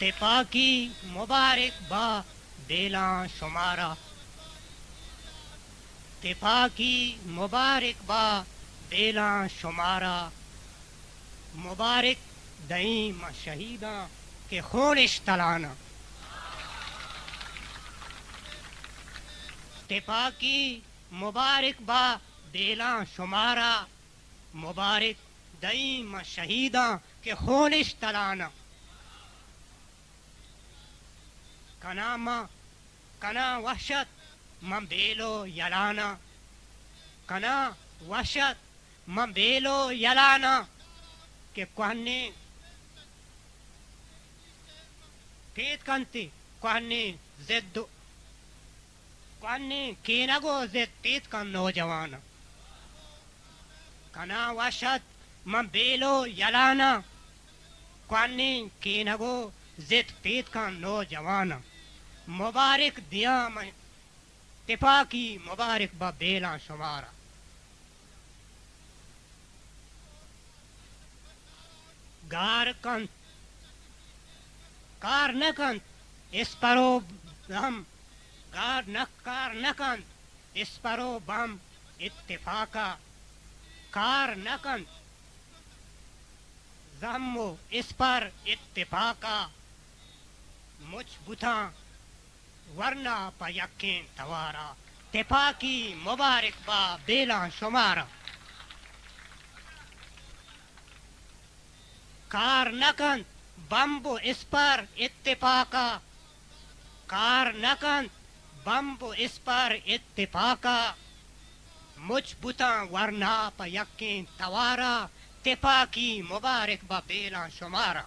اتفاقی مبارک با بیلاں شمارا اتفاقی مبارک با بیلاں شمارا مبارک دئیم شہیداں کے خونش تلانا اتفاقی مبارک با بیلاں شمارا مبارک دئیم شہیداں کے خونش تلانا کنا وحشت من بیلو یلانا کنا وحشت من بیلو یلانا کہ کوہنے پیت کنتی کوہنے زد کوہنے کینگو زد پیت کن نوجوانا کنا وحشت من بیلو یلانا کوہنے کینگو زد پیت کن نوجوانا مبارک دیا میں اتفاقی مبارک با بیلاں شمارا گار کنت کار نکنت اس پرو بم کار نکنت اس پرو بم اتفاقا کار نکنت زمو اس پر اتفاقا مجھ بتاں ورنہ پا یقین توارا اتفاقی مبارک با بیلاں شمارا کار نکنت بمبو اس پر اتفاقا کار نکنت بمبو اس پر اتفاقا مجھ بتاں ورنہ پا یقین توارا اتفاقی مبارک با بیلاں شمارا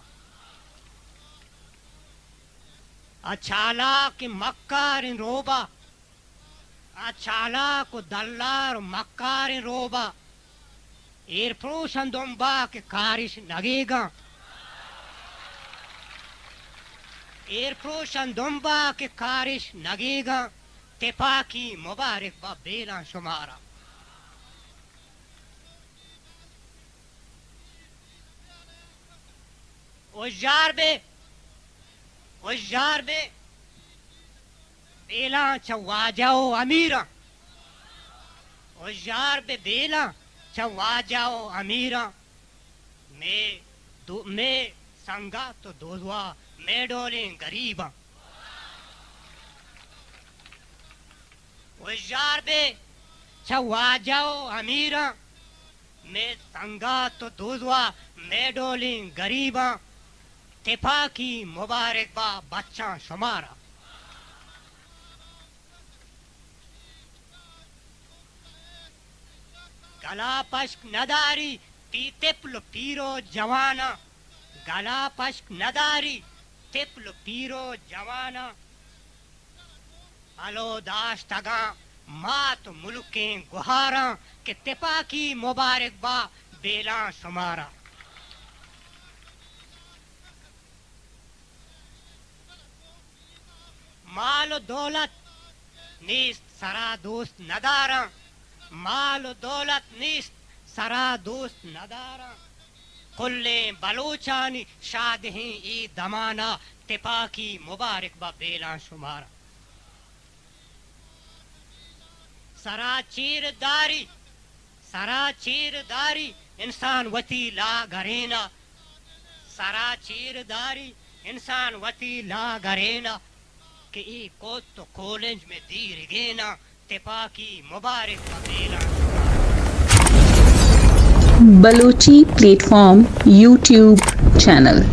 اچھالا کہ مکار روبا اچھالا کو دلار مکار روبا ایر فروشن دنبا کے کارش نگے گا ایر فروشن دنبا کے کارش نگے گا اتفاقی مبارک با بیلاں شمارا اجار بے بیلاں چواجاؤ امیرا اجار بے بیلاں چواجاؤ امیرا میں سنگا تو دوزوا میں ڈولیں غریباں اجار بے چواجاؤ امیرا میں سنگا تو دوزوا میں ڈولیں غریباں اتفاقی مبارک با بچہ شمارا گلا پشک نداری تی تپل پیرو جوانا گلا پشک نداری تپل پیرو جوانا الو داشتگاں مات ملکیں گہاراں کہ اتفاقی مبارک با بیلاں شمارا مال و دولت نیست سرا دوست نداراں مال و دولت نیست سرا دوست نداراں کلیں بلوچانی شادہیں ای دمانا اتفاقی مبارک با بیلاں شمارا سرا چیر داری انسان وتی لا گھرینا سرا چیر داری انسان وتی لا گھرینا کہ ای کوت تو کالج میں دیر گینا اتفاقی مبارک با بیلاں Balochi platform YouTube channel